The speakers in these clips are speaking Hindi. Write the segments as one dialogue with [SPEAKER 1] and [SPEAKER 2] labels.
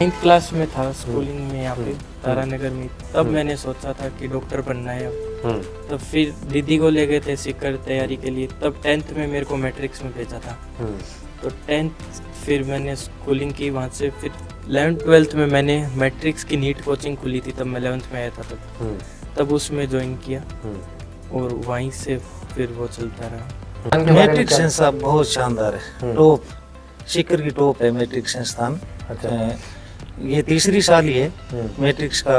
[SPEAKER 1] 9th क्लास में था स्कूलिंग में यहाँ पे तारानगर में। तब मैंने सोचा था कि डॉक्टर बनना है अब। तब फिर दीदी को ले गए थे सीकर तैयारी के लिए। तब 10th में मेरे को मैट्रिक्स में भेजा था। तो 10th फिर मैंने स्कूलिंग की वहाँ से। फिर 11th 12th में मैंने मैट्रिक्स की नीट कोचिंग खुली थी, तब मैं 11th में आया था। तब उसमें ज्वाइन किया और वहीं से फिर वो चलता रहा।
[SPEAKER 2] मैट्रिक संस्थान बहुत शानदार है, टॉप सीकर की टॉप है मैट्रिक संस्थान। ये तीसरी साल ही है मैट्रिक्स का,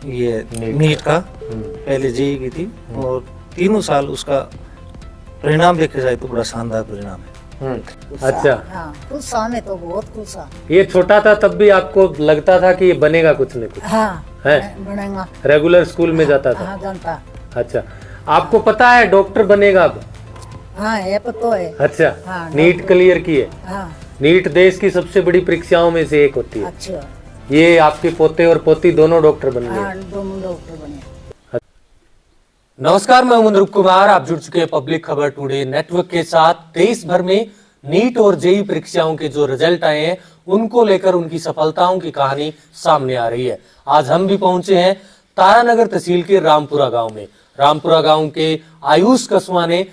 [SPEAKER 2] ये नीट का। पहले जेई की थी और तीनों साल उसका परिणाम देखा जाए तो बड़ा शानदार परिणाम है।
[SPEAKER 3] अच्छा,
[SPEAKER 4] हाँ, कुछ में तो बहुत कुछ।
[SPEAKER 3] ये छोटा था तब भी आपको लगता था कि ये बनेगा कुछ न कुछ?
[SPEAKER 4] हाँ,
[SPEAKER 3] है
[SPEAKER 4] बनेगा।
[SPEAKER 3] रेगुलर स्कूल में जाता था?
[SPEAKER 4] हाँ, जानता।
[SPEAKER 3] अच्छा, आपको पता है डॉक्टर बनेगा अब?
[SPEAKER 4] हाँ, ये पता है।
[SPEAKER 3] अच्छा,
[SPEAKER 4] हाँ,
[SPEAKER 3] नीट क्लियर की है?
[SPEAKER 4] हाँ।
[SPEAKER 3] नीट देश की सबसे बड़ी परीक्षाओं में से एक होती है।
[SPEAKER 4] अच्छा।
[SPEAKER 3] ये आपके पोते और पोती दोनों डॉक्टर बन गए?
[SPEAKER 4] हाँ, दोनों डॉक्टर बने।
[SPEAKER 3] नमस्कार, मैं हूं ध्रुव कुमार। आप जुड़ चुके हैं पब्लिक खबर टुडे नेटवर्क के साथ। देश भर में नीट और जेई परीक्षाओं के जो रिजल्ट आए हैं उनको लेकर उनकी सफलताओं की कहानी सामने आ रही है। आज हम भी पहुंचे हैं तारानगर तहसील के रामपुरा गांव में। रामपुरा गांव के आयुष कसवा ने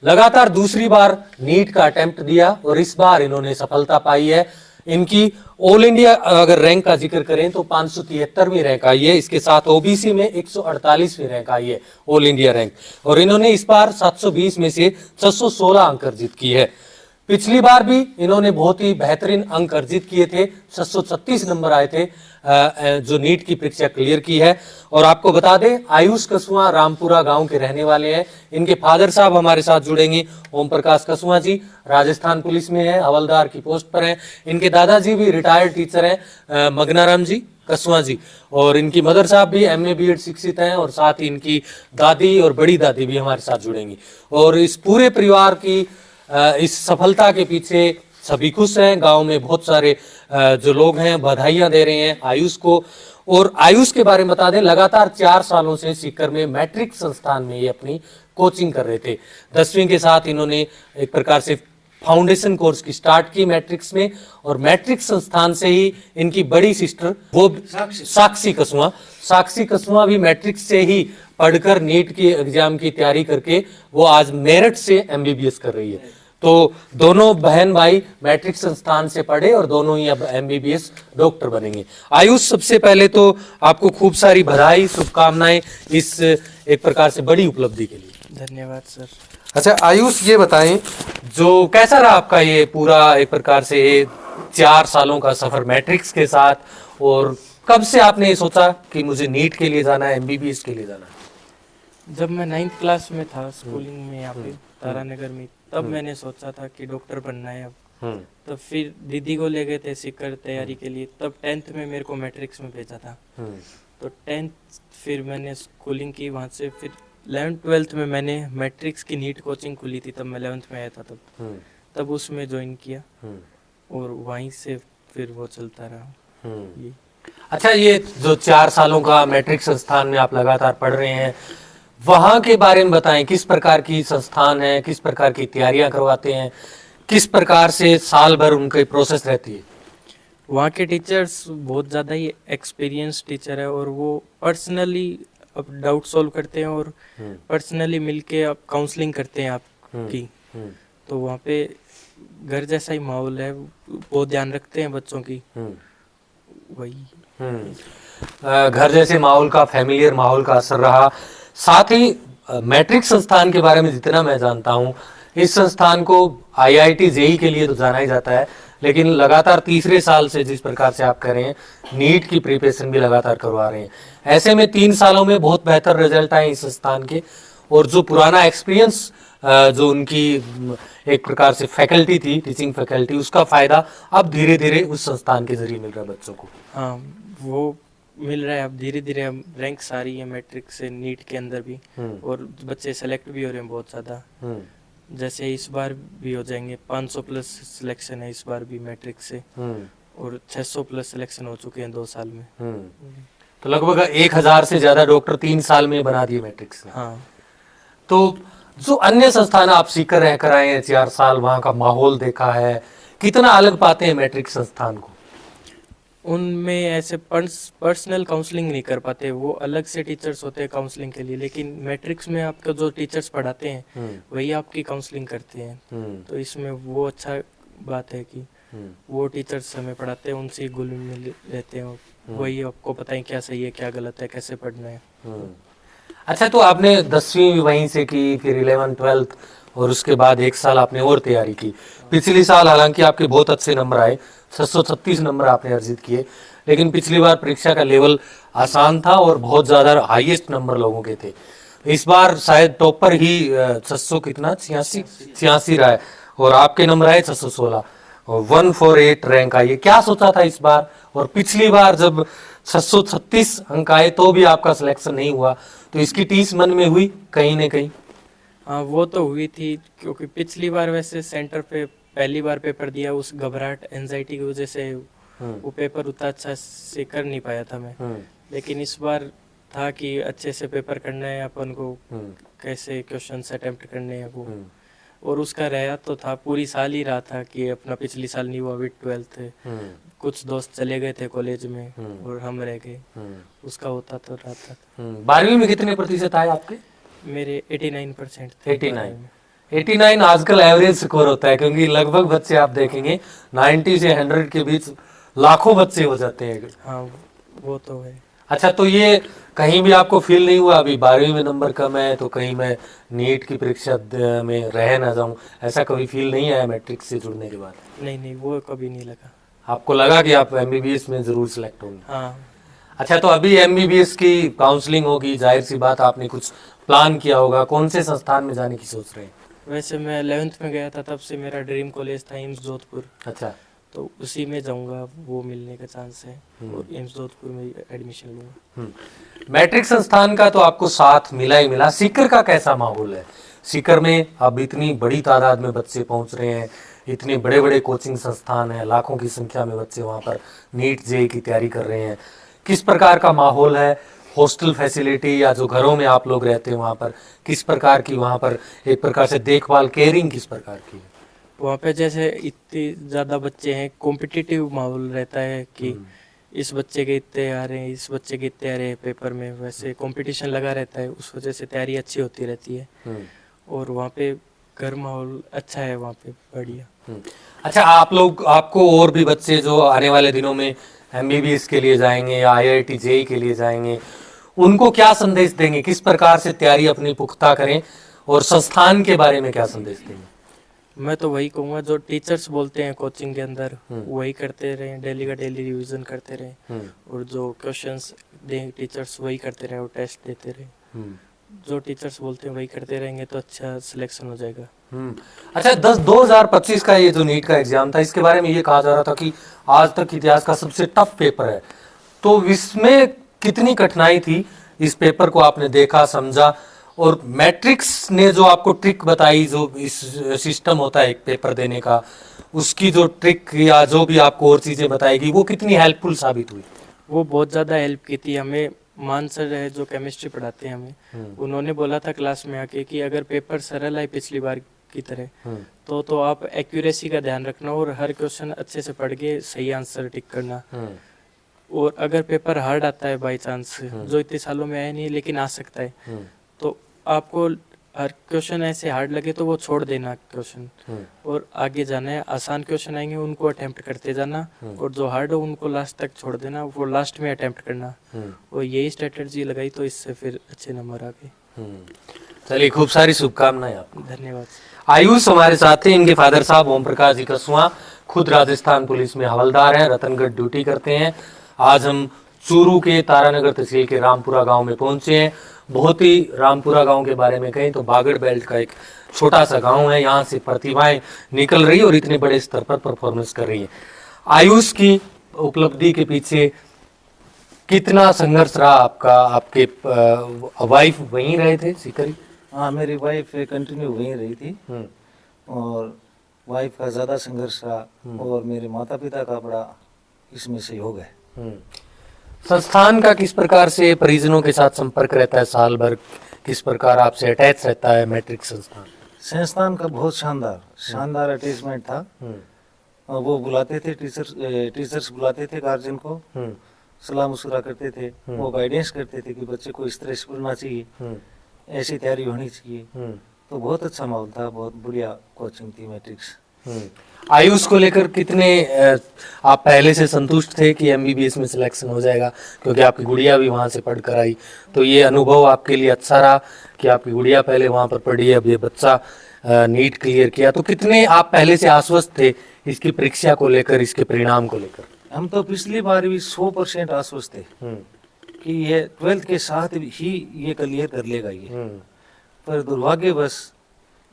[SPEAKER 3] लगातार दूसरी बार नीट का अटेम्प्ट दिया और इस बार इन्होंने सफलता पाई है। इनकी ऑल इंडिया अगर रैंक का जिक्र करें तो 573वीं रैंक आई है। इसके साथ ओबीसी में 148वीं रैंक आई है, ऑल इंडिया रैंक। और इन्होंने इस बार 720 में से 616 अंक अर्जित किए हैं। पिछली बार भी इन्होंने बहुत ही बेहतरीन अंक अर्जित किए थे, 636 नंबर आए थे जो नीट की परीक्षा क्लियर की है। और आपको बता दें, आयुष कसवा रामपुरा गांव के रहने वाले हैं। इनके फादर साहब हमारे साथ जुड़ेंगे, ओम प्रकाश कसवा जी, राजस्थान पुलिस में है, हवलदार की पोस्ट पर हैं। इनके दादाजी भी रिटायर्ड टीचर हैं, मगनाराम जी कसवा जी। और इनकी मदर साहब भी एमए बीएड शिक्षित हैं। और साथ ही इनकी दादी और बड़ी दादी भी हमारे साथ जुड़ेंगी। और इस पूरे परिवार की इस सफलता के पीछे सभी खुश हैं। गांव में बहुत सारे जो लोग हैं बधाइयां दे रहे हैं आयुष को। और आयुष के बारे में बता दें, लगातार 4 सालों से सीकर में मैट्रिक संस्थान में ये अपनी कोचिंग कर रहे थे। 10वीं के साथ इन्होंने एक प्रकार से फाउंडेशन कोर्स की स्टार्ट की मैट्रिक्स में। और मैट्रिक संस्थान से ही इनकी बड़ी सिस्टर वो साक्षी कसवा भी मैट्रिक से ही पढ़कर नीट की एग्जाम की तैयारी करके वो आज मेरठ से एमबीबीएस कर रही है। तो दोनों बहन भाई मैट्रिक संस्थान से पढ़े और दोनों ही अब एमबीबीएस डॉक्टर बनेंगे। आयुष, सबसे पहले तो आपको खूब सारी बधाई, शुभकामनाएं इस एक प्रकार से बड़ी उपलब्धि के लिए।
[SPEAKER 1] धन्यवाद सर।
[SPEAKER 3] अच्छा आयुष, ये बताएं जो कैसा रहा आपका ये पूरा एक प्रकार से 4 सालों का सफर मैट्रिक्स के साथ, और कब से आपने ये सोचा कि मुझे नीट के लिए जाना है, एमबीबीएस के लिए जाना है?
[SPEAKER 1] जब मैं 9th क्लास में था स्कूलिंग में यहाँ पे तारानगर में, तब मैंने सोचा था कि डॉक्टर बनना है अब। तब फिर दीदी को ले गए थे सीकर तैयारी के लिए। तब 10th में मेरे को मैट्रिक्स में भेजा था। तो 10th फिर मैंने स्कूलिंग की वहाँ से। फिर 11th 12th में मैंने मैट्रिक्स की नीट कोचिंग खुली थी, तब मैं 11th में आया था। तब उसमें ज्वाइन किया और वहीं से फिर वो चलता रहा। ये
[SPEAKER 3] अच्छा, ये जो 4 सालों का मैट्रिक संस्थान में आप लगातार पढ़ रहे हैं, वहाँ के बारे में बताएं। किस प्रकार की संस्थान है, किस प्रकार की तैयारियां करवाते हैं, किस प्रकार से साल भर उनकी प्रोसेस रहती है?
[SPEAKER 1] वहाँ के टीचर्स बहुत ज़्यादा ही एक्सपीरियंस टीचर है और वो पर्सनली अब डाउट सॉल्व करते हैं और पर्सनली मिलके अब काउंसलिंग करते हैं आपकी। तो वहाँ पे घर जैसा ही माहौल है, बहुत ध्यान रखते हैं बच्चों की। वही
[SPEAKER 3] घर जैसे माहौल का, फैमिलियर माहौल का असर रहा। साथ ही मैट्रिक संस्थान के बारे में जितना मैं जानता हूँ, इस संस्थान को आईआईटी जेई के लिए तो जाना ही जाता है, लेकिन लगातार तीसरे साल से जिस प्रकार से आप कह रहे हैं, नीट की प्रिपरेशन भी लगातार करवा रहे हैं। ऐसे में 3 सालों में बहुत बेहतर रिजल्ट आए इस संस्थान के। और जो पुराना एक्सपीरियंस जो उनकी एक प्रकार से फैकल्टी थी, टीचिंग फैकल्टी, उसका फायदा अब धीरे धीरे उस संस्थान के जरिए मिल रहा है बच्चों को।
[SPEAKER 1] हाँ, वो मिल रहा है अब धीरे धीरे। हम रैंक्स आ रही है मैट्रिक से नीट के अंदर भी, और बच्चे सेलेक्ट भी हो रहे हैं बहुत ज़्यादा। जैसे इस बार भी हो जाएंगे, 500 प्लस सिलेक्शन है इस बार भी मैट्रिक से, और 600 प्लस सिलेक्शन हो चुके हैं 2 साल में।
[SPEAKER 3] तो लगभग 1000 से ज्यादा डॉक्टर 3 साल में बना दिए मैट्रिक से।
[SPEAKER 1] हाँ।
[SPEAKER 3] तो जो अन्य संस्थान आप सीकर रह कर आए हैं 4 साल, वहाँ का माहौल देखा है, कितना अलग पाते हैं मैट्रिक संस्थान को?
[SPEAKER 1] उनमें ऐसे पर्सनल काउंसलिंग नहीं कर पाते, वो अलग से टीचर्स होते हैं काउंसलिंग के लिए, लेकिन मैट्रिक्स में आपको जो टीचर्स पढ़ाते हैं वही आपकी काउंसलिंग करते हैं। तो इसमें वो अच्छा बात है कि वो टीचर्स हमें पढ़ाते हैं, उनसे घुल मिल रहते हैं, वही आपको बताएं क्या सही है क्या गलत है कैसे पढ़ना है।
[SPEAKER 3] अच्छा, तो आपने 10वीं भी वहीं से की, फिर 11th 12th और उसके बाद एक साल आपने और तैयारी की। पिछली साल हालांकि आपके बहुत अच्छे नंबर आए, 636 नंबर आपने अर्जित किए, लेकिन पिछली बार परीक्षा का लेवल आसान था और बहुत ज्यादा हाईएस्ट नंबर लोगों के थे। इस बार शायद टॉपर ही 600 कितना 86 रहा है और आपके नंबर आए 616 और 148 रैंक आई है। क्या सोचा था इस बार? और पिछली बार जब 636 अंक आए तो भी आपका सिलेक्शन नहीं हुआ, तो इसकी टीस मन में हुई कहीं ना कहीं?
[SPEAKER 1] हाँ वो तो हुई थी, क्योंकि पिछली बार वैसे सेंटर पे पहली बार पेपर दिया, उस घबराहट एंजाइटी की वजह से वो पेपर उतना अच्छा से कर नहीं पाया था मैं। लेकिन इस बार था कि अच्छे से पेपर करना है अपन को, कैसे क्वेश्चंस अटेम्प्ट करने हैं वो, और उसका रहा तो था पूरी साल ही रहा था कि अपना पिछली साल नहीं हुआ विद 12th थे, कुछ दोस्त चले गए थे कॉलेज में और हम रह गए, उसका होता तो रहा था।
[SPEAKER 3] 12वीं में कितने प्रतिशत आए आपके?
[SPEAKER 1] मेरे 89% थे।
[SPEAKER 3] 89 आजकल एवरेज स्कोर होता है, क्योंकि लगभग बच्चे आप देखेंगे 90 से 100 के बीच लाखों बच्चे हो जाते हैं।
[SPEAKER 1] हाँ वो तो है।
[SPEAKER 3] अच्छा, तो ये कहीं भी आपको फील नहीं हुआ अभी 12वीं में नंबर कम है तो कहीं मैं नीट की परीक्षा में रह ना जाऊं, ऐसा कभी फील नहीं आया मैट्रिक्स से जुड़ने के बाद?
[SPEAKER 1] नहीं वो कभी नहीं लगा।
[SPEAKER 3] आपको लगा कि आप एमबीबीएस में जरूर सिलेक्ट होंगे?
[SPEAKER 1] हाँ।
[SPEAKER 3] अच्छा, तो अभी एमबीबीएस की काउंसलिंग होगी, जाहिर सी बात आपने कुछ प्लान किया होगा, कौन से संस्थान में जाने की सोच रहे हैं?
[SPEAKER 1] वैसे मैं 11th में गया था, तब से मेरा ड्रीम कॉलेज था एम्स जोधपुर।
[SPEAKER 3] अच्छा,
[SPEAKER 1] तो उसी में जाऊंगा, वो मिलने का चांस है और एम्स जोधपुर में एडमिशन लूंगा।
[SPEAKER 3] मैट्रिक संस्थान का तो आपको साथ मिला ही मिला। सीकर का कैसा माहौल है? सीकर में अब इतनी बड़ी तादाद में बच्चे पहुंच रहे हैं, इतने बड़े बड़े कोचिंग संस्थान हैं, लाखों की संख्या में बच्चे वहां पर नीट जेईई की तैयारी कर रहे हैं। किस प्रकार का माहौल है? हॉस्टल फैसिलिटी या जो घरों में आप लोग रहते हैं वहाँ पर किस प्रकार की, वहाँ पर एक प्रकार से देखभाल केयरिंग किस प्रकार की है?
[SPEAKER 1] वहाँ पे जैसे इतने ज़्यादा बच्चे हैं, कॉम्पिटिटिव माहौल रहता है कि इस बच्चे के इतने आ रहे हैं, इस बच्चे के इतने आ रहे हैं पेपर में, वैसे कंपटीशन लगा रहता है, उस वजह से तैयारी अच्छी होती रहती है। और वहाँ पे घर माहौल अच्छा है, वहाँ पे बढ़िया।
[SPEAKER 3] अच्छा, आपको और भी बच्चे जो आने वाले दिनों में एमबीबीएस के लिए जाएंगे या आईआईटी जेईई के लिए जाएंगे, उनको क्या संदेश देंगे? किस प्रकार से तैयारी अपनी पुख्ता करें और संस्थान के बारे में क्या संदेश देंगे?
[SPEAKER 1] मैं तो वही कहूँगा जो टीचर्स बोलते हैं कोचिंग के अंदर वही करते रहें, डेली का डेली रिवीजन करते रहें, और जो क्वेश्चंस दें टीचर्स वही करते रहें और टेस्ट देते रहें। जो टीचर्स बोलते हैं वही करते रहेंगे तो अच्छा सिलेक्शन हो जाएगा।
[SPEAKER 3] अच्छा, 2025 का ये जो नीट का एग्जाम था, इसके बारे में ये कहा जा रहा था कि आज तक इतिहास का सबसे टफ पेपर है, तो इसमें कितनी कठिनाई थी? इस पेपर को आपने देखा, समझा, और मैट्रिक्स ने जो आपको ट्रिक बताई, जो इस सिस्टम होता है एक पेपर देने का, उसकी जो ट्रिक या जो भी आपको और चीजें बताएगी, वो कितनी हेल्पफुल साबित हुई?
[SPEAKER 1] वो बहुत ज़्यादा हेल्प की थी हमें। मान सर है जो केमिस्ट्री पढ़ाते हैं हमें, उन्होंने बोला था क्लास में आके कि अगर पेपर सरल है पिछली बार की तरह तो आप एक्यूरेसी का ध्यान रखना और हर क्वेश्चन अच्छे से पढ़ के सही आंसर टिक करना। और अगर पेपर हार्ड आता है बाई चांस, जो इतने सालों में आया नहीं लेकिन आ सकता है, तो आपको हर क्वेश्चन ऐसे हार्ड लगे तो वो छोड़ देना क्वेश्चन और आगे जाना है। आसान क्वेश्चन आएंगे उनको अटेम्प्ट करते जाना और जो हार्ड हो उनको लास्ट तक छोड़ देना, वो लास्ट में अटेम्प्ट करना। और यही स्ट्रेटजी लगाई तो इससे फिर अच्छे नंबर आ गए।
[SPEAKER 3] चलिए, खूब सारी शुभकामनाएं आपको।
[SPEAKER 1] धन्यवाद।
[SPEAKER 3] आयुष हमारे साथ हैं, इनके फादर साहब ओम प्रकाश जी कसुआ खुद राजस्थान पुलिस में हवलदार हैं, रतनगढ़ ड्यूटी करते हैं। आज हम चूरू के तारानगर तहसील के रामपुरा गांव में पहुंचे हैं। बहुत ही रामपुरा गांव के बारे में कहें तो बागड़ बेल्ट का एक छोटा सा गांव है, यहाँ से प्रतिभाएं निकल रही और इतने बड़े स्तर पर परफॉर्मेंस कर रही है। आयुष की उपलब्धि के पीछे कितना संघर्ष रहा आपका? आपके वाइफ वहीं रहे थे सीकर?
[SPEAKER 2] हाँ, मेरी वाइफ कंटिन्यू वहीं रही थी और वाइफ का ज़्यादा संघर्ष रहा और मेरे माता पिता का बड़ा इसमें सहयोग है।
[SPEAKER 3] संस्थान का किस प्रकार से परिजनों के साथ संपर्क रहता है? साल भर किस प्रकार आपसे अटैच रहता है मैट्रिक संस्थान?
[SPEAKER 2] संस्थान का बहुत शानदार अटैचमेंट था और वो बुलाते थे टीचर्स बुलाते थे गार्जियन को, सलाह मशुरा करते थे, वो गाइडेंस करते थे कि बच्चे को इस तरह से पढ़ना चाहिए, ऐसी तैयारी होनी चाहिए। तो बहुत अच्छा माहौल था, बहुत बढ़िया कोचिंग थी मैट्रिक्स।
[SPEAKER 3] आयुष को लेकर कितने आप पहले से संतुष्ट थे कि एमबीबीएस में सिलेक्शन हो जाएगा, क्योंकि आपकी गुड़िया भी वहां से पढ़ कर आई, तो ये अनुभव आपके लिए अच्छा रहा कि आपकी गुड़िया पहले वहां पर पढ़ी है, अब ये बच्चा नीट क्लियर किया, तो कितने आप पहले से आश्वस्त थे इसकी परीक्षा को लेकर, इसके परिणाम को लेकर?
[SPEAKER 2] हम तो पिछली बार भी 100% आश्वस्त थे कि ये 12th के साथ ही ये क्लियर कर लेगा ये, पर दुर्भाग्यवश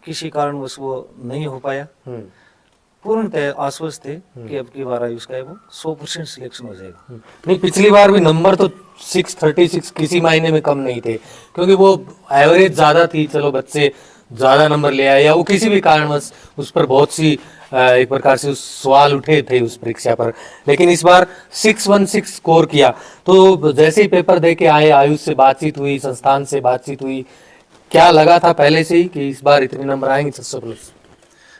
[SPEAKER 2] किसी कारणवश वो नहीं हो पाया। पूर्णतः आश्वस्त थे कि अब की बार आयुष का है वो 100% सिलेक्शन हो जाएगा।
[SPEAKER 3] नहीं, पिछली बार भी नंबर तो 636 किसी महीने में कम नहीं थे, क्योंकि वो एवरेज ज्यादा थी, चलो बच्चे ज्यादा नंबर ले आए या वो किसी भी कारणवश उस पर बहुत सी एक प्रकार से उस सवाल उठे थे उस परीक्षा पर, लेकिन इस बार 616 स्कोर किया। तो जैसे ही पेपर दे के आए, आयुष से बातचीत हुई, संस्थान से बातचीत हुई, क्या लगा था पहले से ही कि इस बार इतने नंबर आएंगे 600 प्लस?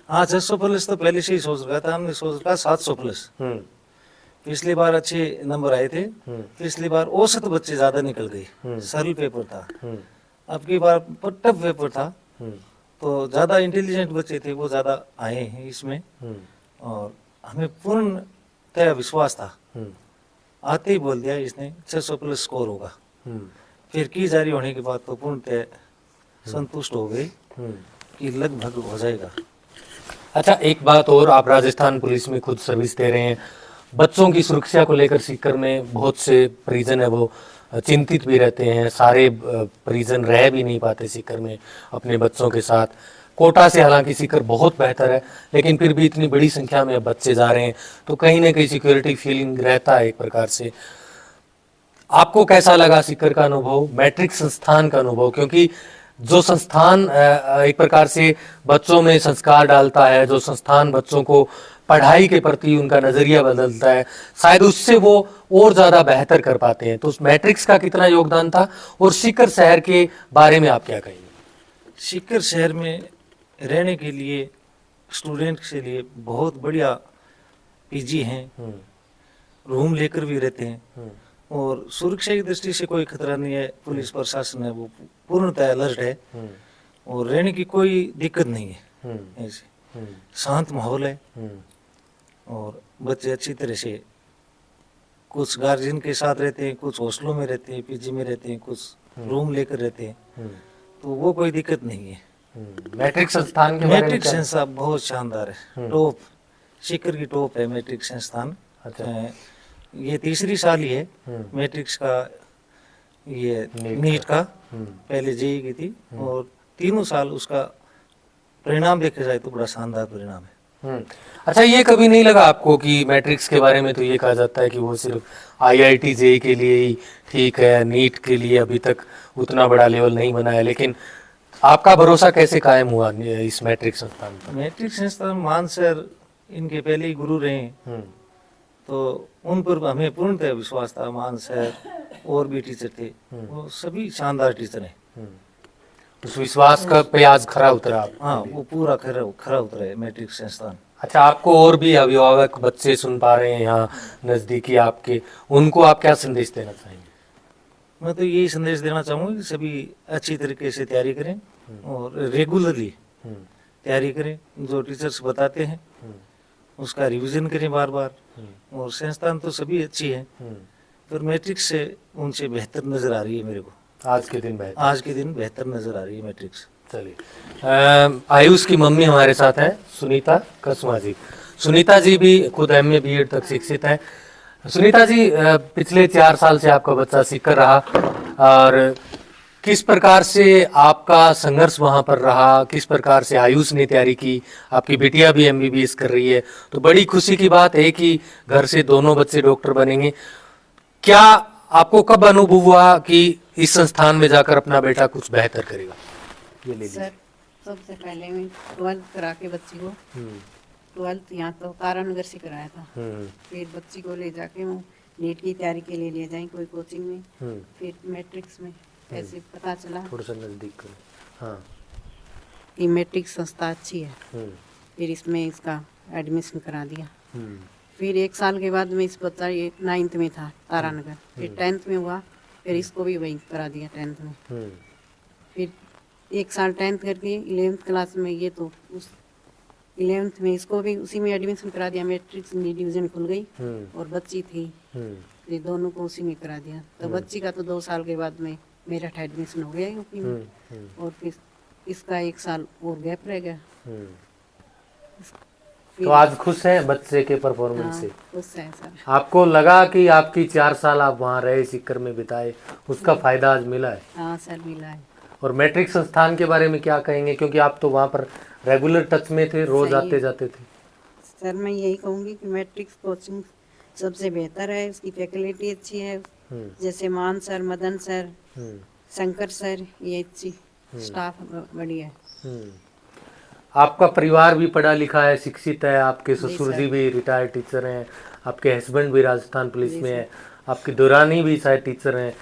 [SPEAKER 2] हाँ, 600 प्लस तो पहले से ही सोच रखा था, हमने सोच रखा 700 प्लस। पिछली बार अच्छे नंबर आए थे, पिछली बार औसत बच्चे ज्यादा निकल गए, सरल पेपर था। अब की बार टफ पेपर था, तो ज्यादा इंटेलिजेंट बच्चे थे वो ज्यादा आए हैं इसमें, और हमें पूर्णतः विश्वास था। आते ही बोल दिया इसने 600 प्लस स्कोर होगा। फिर की जारी होने के बाद तो पूर्णतः संतुष्ट हो गए कि लगभग हो जाएगा।
[SPEAKER 3] अच्छा, एक बात और, आप राजस्थान पुलिस में खुद सर्विस दे रहे हैं, बच्चों की सुरक्षा को लेकर सीकर में बहुत से परिजन है वो चिंतित भी रहते हैं, सारे परिजन रह भी नहीं पाते सीकर में अपने बच्चों के साथ। कोटा से हालांकि सीकर बहुत बेहतर है, लेकिन फिर भी इतनी बड़ी संख्या में बच्चे जा रहे हैं, तो कहीं ना कहीं सिक्योरिटी फीलिंग रहता है एक प्रकार से। आपको कैसा लगा सीकर का अनुभव, मैट्रिक संस्थान का अनुभव? क्योंकि जो संस्थान एक प्रकार से बच्चों में संस्कार डालता है, जो संस्थान बच्चों को पढ़ाई के प्रति उनका नजरिया बदलता है, शायद उससे वो और ज्यादा बेहतर कर पाते हैं। तो उस मैट्रिक्स का कितना योगदान था, और सीकर शहर के बारे में आप क्या कहेंगे?
[SPEAKER 2] सीकर शहर में रहने के लिए स्टूडेंट के लिए बहुत बढ़िया पीजी हैं, रूम लेकर भी रहते हैं, और सुरक्षा की दृष्टि से कोई खतरा नहीं है। पुलिस प्रशासन है वो पूर्णतः अलर्ट है, और रहने की कोई दिक्कत नहीं है। ऐसे शांत माहौल है, और बच्चे अच्छी तरह से कुछ गार्जियन के साथ रहते हैं, कुछ हॉस्टलों में रहते हैं, पीजी में रहते हैं, कुछ रूम लेकर रहते हैं, तो वो कोई दिक्कत नहीं है।
[SPEAKER 3] मैट्रिक संस्थान के बारे में
[SPEAKER 2] मैट्रिक
[SPEAKER 3] क्या?
[SPEAKER 2] संस्थान बहुत शानदार है, टॉप, सीकर की टॉप है मैट्रिक संस्थान।
[SPEAKER 3] अच्छा।
[SPEAKER 2] ये तीसरी साल ही है मैट्रिक्स का, ये नीट का, पहले जेई की थी, और तीनों साल उसका परिणाम देखा जाए तो बड़ा शानदार परिणाम है।
[SPEAKER 3] अच्छा, ये कभी नहीं लगा आपको कि मैट्रिक्स के बारे में तो ये कहा जाता है कि वो सिर्फ आईआईटी जेई के लिए ही ठीक है, नीट के लिए अभी तक उतना बड़ा लेवल नहीं बना है, लेकिन आपका भरोसा कैसे कायम हुआ इस मैट्रिक संस्थान पर?
[SPEAKER 2] मैट्रिक संस्थान मान सर इनके पहले ही गुरु रहे हैं, तो उन पर हमें पूर्णतः विश्वास था। मान सर और भी टीचर थे, वो सभी शानदार टीचर हैं।
[SPEAKER 3] उस विश्वास का पे आज खरा उतरा आप?
[SPEAKER 2] हाँ, वो पूरा खरा उतरा है मैट्रिक संस्थान।
[SPEAKER 3] अच्छा, आपको और भी अभिभावक बच्चे सुन पा रहे हैं यहाँ नजदीकी आपके, उनको आप क्या संदेश देना चाहेंगे?
[SPEAKER 2] मैं तो यही संदेश देना चाहूँगा कि सभी अच्छी तरीके से तैयारी करें, और रेगुलरली तैयारी करें, जो टीचर्स बताते हैं उसका रिवीजन करें बार बार। और संस्थान तो सभी अच्छी है, पर मैट्रिक्स से उनसे बेहतर नजर आ रही है मेरे को।
[SPEAKER 3] आज के दिन बेहतर,
[SPEAKER 2] आज के दिन बेहतर नजर आ रही है मैट्रिक्स।
[SPEAKER 3] चलिए, आयुष की मम्मी हमारे साथ हैं, सुनीता कसमा जी। सुनीता जी भी खुद एमए बीएड तक शिक्षित हैं। सुनीता जी, पिछले 4 साल से आपका बच्चा सीकर रहा, और किस प्रकार से आपका संघर्ष वहां पर रहा, किस प्रकार से आयुष ने तैयारी की, आपकी बिटिया भी एमबीबीएस कर रही है, तो बड़ी खुशी की बात है कि घर से दोनों बच्चे डॉक्टर बनेंगे। क्या आपको कब अनुभव हुआ कि इस संस्थान में जाकर अपना बेटा कुछ बेहतर करेगा? ये ले
[SPEAKER 5] सर, सबसे पहले मैं 12th करा के बच्ची को 12th यहाँ तो तारानगर से कराया था। फिर बच्ची को ले जाके वो नीट की तैयारी के लिए ले जाएं कोई कोचिंग में, फिर मैट्रिक्स में ऐसे पता चला
[SPEAKER 3] थोड़ा सा नजदीक करो। हाँ,
[SPEAKER 5] कि मैट्रिक संस्था अच्छी है, फिर इसमें इसका एडमिशन करा दिया। फिर 1 साल के बाद में इस बच्चा ये 9th में था तारानगर, फिर 10th में हुआ, फिर इसको भी वहीं करा दिया 10th में। फिर 1 साल 10th करके 11th क्लास में ये तो उस 11th में इसको भी उसी में एडमिशन करा दिया। मैट्रिक डिवीजन खुल गई और बच्ची थी, ये दोनों को उसी में करा दिया। तो बच्ची का तो 2 साल के बाद में मेरठ एडमिशन हो गया यूपी में, और फिर इसका 1 साल और गैप रह गया।
[SPEAKER 3] तो आज खुश हैं बच्चे के परफॉर्मेंस से?
[SPEAKER 5] खुश है सर।
[SPEAKER 3] आपको लगा कि आपकी 4 साल आप वहाँ रहे, सीकर में बिताए, उसका फायदा आज मिला है?
[SPEAKER 5] हाँ सर, मिला है।
[SPEAKER 3] और मैट्रिक संस्थान के बारे में क्या कहेंगे, क्योंकि आप तो वहाँ पर रेगुलर टच में थे, रोज
[SPEAKER 5] सही है।
[SPEAKER 3] आते जाते थे?
[SPEAKER 5] सर मैं यही कहूँगी कि मैट्रिक कोचिंग सबसे बेहतर है, उसकी फैकल्टी अच्छी है, जैसे मान sir, Madan sir, Shankar sir, ये अच्छी स्टाफ बढ़िया है।
[SPEAKER 3] आपका परिवार भी पढ़ा लिखा है, शिक्षित है, आपके ससुर जी भी रिटायर्ड टीचर हैं, आपके हस्बैंड भी राजस्थान पुलिस में है, आपकी दुरानी भी शायद टीचर हैं,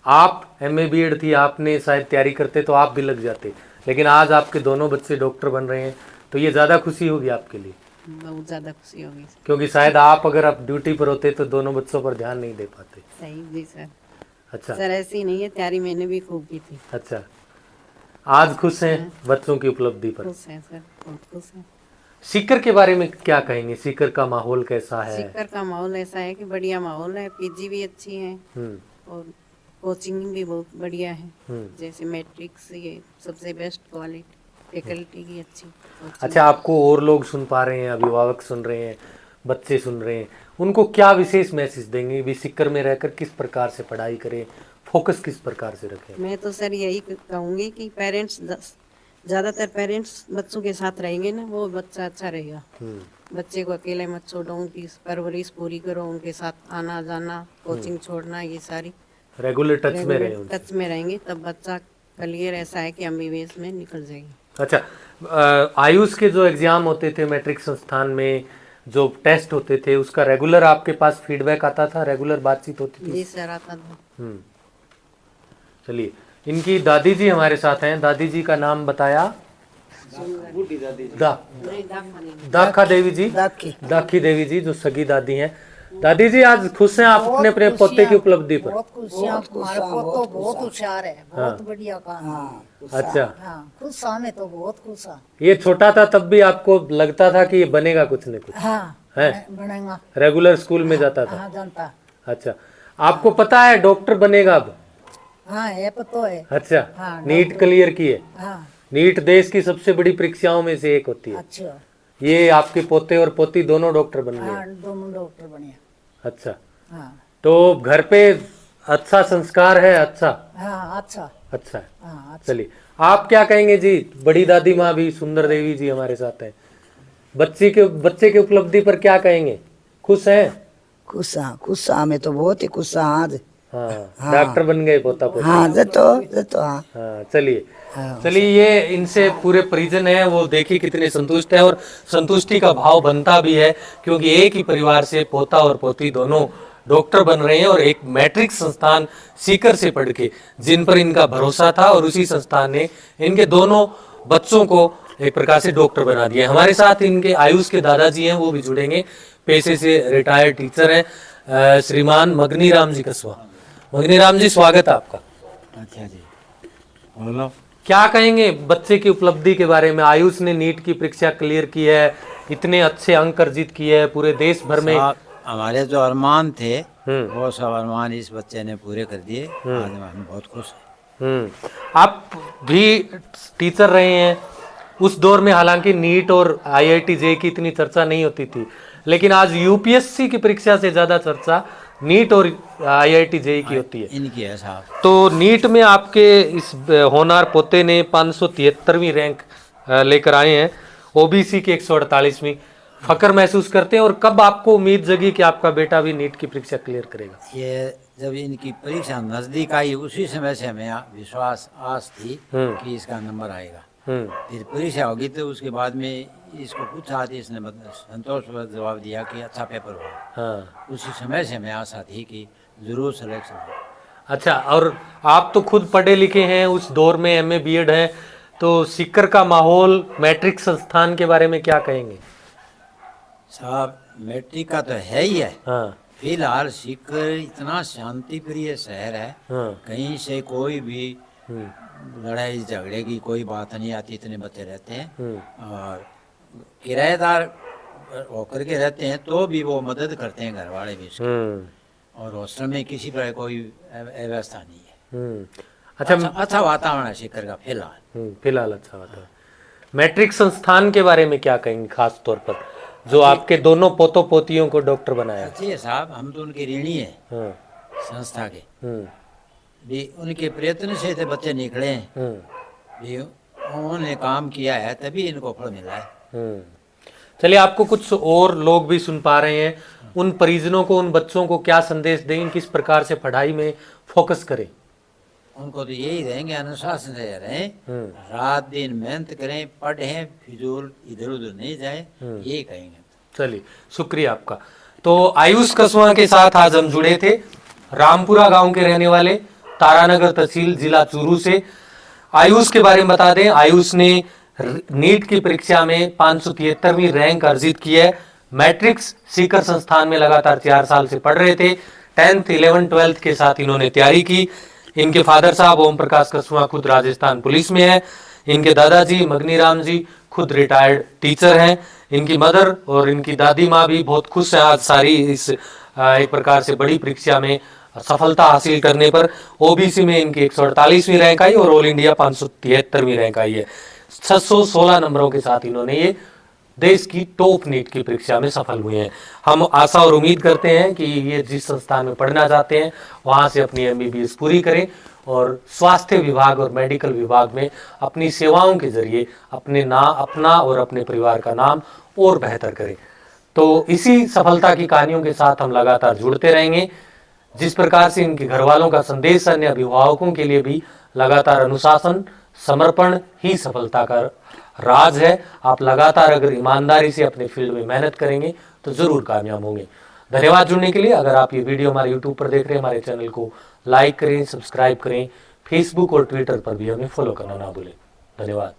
[SPEAKER 3] आप MA BEd थी, आपने शायद तैयारी करते तो आप भी लग जाते, लेकिन आज आपके दोनों बच्चे डॉक्टर बन रहे हैं, तो ये ज़्यादा खुशी होगी आपके लिए?
[SPEAKER 5] बहुत ज़्यादा खुशी होगी सर।
[SPEAKER 3] क्योंकि शायद आप अगर आप ड्यूटी पर होते तो दोनों बच्चों पर ध्यान नहीं दे पाते।
[SPEAKER 5] सही जी सर।
[SPEAKER 3] अच्छा
[SPEAKER 5] सर ऐसी ही नहीं है, तैयारी मैंने भी खूब की थी।
[SPEAKER 3] अच्छा, आज खुश हैं बच्चों की उपलब्धि पर?
[SPEAKER 5] खुश है सर, बहुत खुश है।
[SPEAKER 3] सीकर के बारे में क्या कहेंगे? सीकर का माहौल कैसा है?
[SPEAKER 5] सीकर का माहौल ऐसा है कि बढ़िया माहौल है, PG भी अच्छी है और कोचिंग भी बहुत बढ़िया है, जैसे मैट्रिक्स ये सबसे बेस्ट क्वालिटी, फैकल्टी की अच्छी।
[SPEAKER 3] अच्छा, आपको और लोग सुन पा रहे हैं, अभिभावक सुन रहे हैं, बच्चे सुन रहे हैं, उनको क्या विशेष मैसेज देंगे भी सीकर में रहकर किस प्रकार से पढ़ाई करें, फोकस किस प्रकार से रखें?
[SPEAKER 5] मैं तो सर यही कहूँगी कि पेरेंट्स, ज़्यादातर पेरेंट्स बच्चों के साथ रहेंगे ना, वो बच्चा अच्छा रहेगा। बच्चे को अकेले मत छोड़ो, उनकी परवरिश पूरी करो, उनके साथ आना जाना, कोचिंग छोड़ना, ये सारी
[SPEAKER 3] रेगुलर टच में रहे उनसे।
[SPEAKER 5] टच में रहेंगे, तब बच्चा क्लियर ऐसा है कि MBBS में निकल जाएगी।
[SPEAKER 3] अच्छा, आयुष के जो एग्जाम होते थे मैट्रिक संस्थान में, जो टेस्ट होते थे, उसका रेगुलर आपके पास फीडबैक आता था, रेगुलर बातचीत होती थी?
[SPEAKER 5] जी सर, आता था।
[SPEAKER 3] चलिए, इनकी दादी जी हमारे साथ हैं। दादी जी का नाम बताया? दाखा देवी जी, दाखी देवी जी, जो सगी दादी हैं। दादी जी, आज खुश हैं आप अपने अपने पोते की उपलब्धि पर?
[SPEAKER 4] बहुत खुशियाँ, हमारा पोतो बहुत होशियार है, बहुत बढ़िया काम।
[SPEAKER 3] अच्छा,
[SPEAKER 4] हाँ, खुश हमें तो बहुत खुश है।
[SPEAKER 3] ये छोटा था तब भी आपको लगता था कि ये बनेगा कुछ न कुछ?
[SPEAKER 4] हाँ,
[SPEAKER 3] है?
[SPEAKER 4] बनेगा।
[SPEAKER 3] रेगुलर स्कूल में जाता था?
[SPEAKER 4] हाँ, जानता।
[SPEAKER 3] अच्छा, आपको पता है डॉक्टर बनेगा अब?
[SPEAKER 4] हाँ, ये पता है।
[SPEAKER 3] अच्छा,
[SPEAKER 4] हाँ,
[SPEAKER 3] नीट क्लियर की है?
[SPEAKER 4] हाँ,
[SPEAKER 3] नीट देश की सबसे बड़ी परीक्षाओं में से एक होती है।
[SPEAKER 4] अच्छा।
[SPEAKER 3] ये आपके पोते और पोती दोनों डॉक्टर बन
[SPEAKER 4] हाँ,
[SPEAKER 3] गए?
[SPEAKER 4] दोनों डॉक्टर बने।
[SPEAKER 3] अच्छा,
[SPEAKER 4] हाँ,
[SPEAKER 3] तो घर पे अच्छा संस्कार है? अच्छा,
[SPEAKER 4] हाँ, अच्छा।
[SPEAKER 3] अच्छा है।
[SPEAKER 4] हाँ, अच्छा।
[SPEAKER 3] चलिए, आप क्या कहेंगे जी? बड़ी दादी माँ भी सुंदर देवी जी हमारे साथ हैं, बच्चे के उपलब्धि पर क्या कहेंगे? खुश हैं?
[SPEAKER 6] खुश मैं तो बहुत ही खुश आज।
[SPEAKER 3] हाँ, डॉक्टर बन गए पोता पोती?
[SPEAKER 6] हाँ, जतो हाँ।
[SPEAKER 3] हाँ, चलिए, ये इनसे पूरे परिजन है, वो देखिए कितने संतुष्ट है, और संतुष्टि का भाव बनता भी है, क्योंकि एक ही परिवार से पोता और पोती दोनों डॉक्टर बन रहे हैं, और एक मैट्रिक संस्थान सीकर से पढ़ के जिन पर इनका भरोसा था, और उसी संस्थान ने इनके दोनों बच्चों को एक प्रकार से डॉक्टर बना दिया। हमारे साथ इनके आयुष के दादाजी हैं, वो भी जुड़ेंगे, पेशे से रिटायर्ड टीचर हैं, श्रीमान मगनी राम जी कसवा। मगनी राम जी, स्वागत है आपका।
[SPEAKER 7] अच्छा जी, बोलो।
[SPEAKER 3] क्या कहेंगे बच्चे की उपलब्धि के बारे में? आयुष ने नीट की परीक्षा क्लियर की है, इतने अच्छे अंक अर्जित किए हैं, पूरे देश भर में
[SPEAKER 7] हमारे जो अरमान थे वो सब अरमान इस बच्चे ने पूरे कर दिए। आज हम बहुत खुश हैं।
[SPEAKER 3] आप भी टीचर रहे हैं उस दौर में, हालांकि नीट और IIT JEE की इतनी चर्चा नहीं होती थी, लेकिन आज UPSC की परीक्षा से ज्यादा चर्चा नीट और IIT JEE की होती है।
[SPEAKER 7] इनकी है साहब।
[SPEAKER 3] तो नीट में आपके इस होनार पोते ने 573वीं रैंक लेकर आए हैं, OBC की 148वीं। फक्र महसूस करते हैं, और कब आपको उम्मीद जगी कि आपका बेटा भी नीट की परीक्षा क्लियर करेगा?
[SPEAKER 7] ये जब इनकी परीक्षा नजदीक आई, उसी समय से हमें विश्वास आस थी कि इसका नंबर आएगा। फिर परीक्षा होगी तो उसके बाद में इसको पूछा तो इसने संतोषपूर्वक जवाब दिया कि अच्छा पेपर हुआ।
[SPEAKER 3] हाँ,
[SPEAKER 7] उसी समय से हमें आशा थी कि जरूर सिलेक्शन हो।
[SPEAKER 3] अच्छा, और आप तो खुद पढ़े लिखे हैं, उस दौर में MA BEd है, तो सीकर का माहौल, मैट्रिक संस्थान के बारे में क्या कहेंगे?
[SPEAKER 7] साहब, मैट्रिक का तो है ही है।
[SPEAKER 3] हाँ
[SPEAKER 7] फिलहाल सीकर इतना शांति प्रिय शहर है,
[SPEAKER 3] हाँ
[SPEAKER 7] कहीं से कोई भी लड़ाई झगड़े की कोई बात नहीं आती, इतने बच्चे रहते हैं। और किराएदार होकर के रहते हैं तो भी वो मदद करते हैं, घर वाले भी उसकी। और हॉस्टल में किसी तरह कोई व्यवस्था नहीं है। अच्छा वातावरण है सीकर का फिलहाल।
[SPEAKER 3] फिलहाल अच्छा वातावरण। मैट्रिक संस्थान के बारे में क्या कहेंगे, खास तौर पर जो आपके दोनों पोतों पोतियों को डॉक्टर बनाया?
[SPEAKER 7] अच्छी है साहब, हम तो उनके ऋणी हैं संस्था के। भी उनके प्रयत्न से थे बच्चे निकले हैं, भी उन्होंने काम किया है तभी इनको फल मिला है।
[SPEAKER 3] चलिए, आपको कुछ और लोग भी सुन पा रहे हैं, उन परिजनों को, उन बच्चों को क्या संदेश देंगे, किस प्रकार से पढ़ाई में फोकस करें?
[SPEAKER 7] उनको तो यही देंगे, अनुशासन से रहें, रात दिन मेहनत करें, पढ़ें, फिजूल इधर उधर नहीं जाए, यही कहेंगे।
[SPEAKER 3] चलिए, शुक्रिया आपका। तो आयुष कसवा के साथ आज हम जुड़े थे, रामपुरा गांव के रहने वाले, तारानगर तहसील, जिला चूरू से। आयुष के बारे में बता दें, आयुष ने नीट की परीक्षा में 573वीं रैंक अर्जित की है। मैट्रिक्स सीकर संस्थान में लगातार 4 साल से पढ़ रहे थे। 10th, 11th, 12th के साथ इन्होंने तैयारी की। इनके फादर साहब ओम प्रकाश कसवा खुद राजस्थान पुलिस में है। इनके दादाजी मगनीराम जी खुद रिटायर्ड टीचर हैं। इनकी मदर और इनकी दादी माँ भी बहुत खुश हैं आज सारी इस एक प्रकार से बड़ी परीक्षा में सफलता हासिल करने पर। ओबीसी में इनकी 148वीं रैंक आई और ऑल इंडिया 573वीं रैंक आई है। 616 नंबरों के साथ इन्होंने ये देश की टॉप नीट की परीक्षा में सफल हुए हैं। हम आशा और उम्मीद करते हैं कि ये जिस संस्थान में पढ़ना चाहते हैं वहां से अपनी MBBS पूरी करें और स्वास्थ्य विभाग और मेडिकल विभाग में अपनी सेवाओं के जरिए अपना और अपने परिवार का नाम और बेहतर करें। तो इसी सफलता की कहानियों के साथ हम लगातार जुड़ते रहेंगे। जिस प्रकार से इनके घर वालों का संदेश अन्य अभिभावकों के लिए भी लगातार अनुशासन, समर्पण ही सफलता का राज है। आप लगातार अगर ईमानदारी से अपने फील्ड में मेहनत करेंगे तो जरूर कामयाब होंगे। धन्यवाद जुड़ने के लिए। अगर आप ये वीडियो हमारे YouTube पर देख रहे हैं, हमारे चैनल को लाइक करें, सब्सक्राइब करें। फेसबुक और ट्विटर पर भी हमें फॉलो करना ना भूलें। धन्यवाद।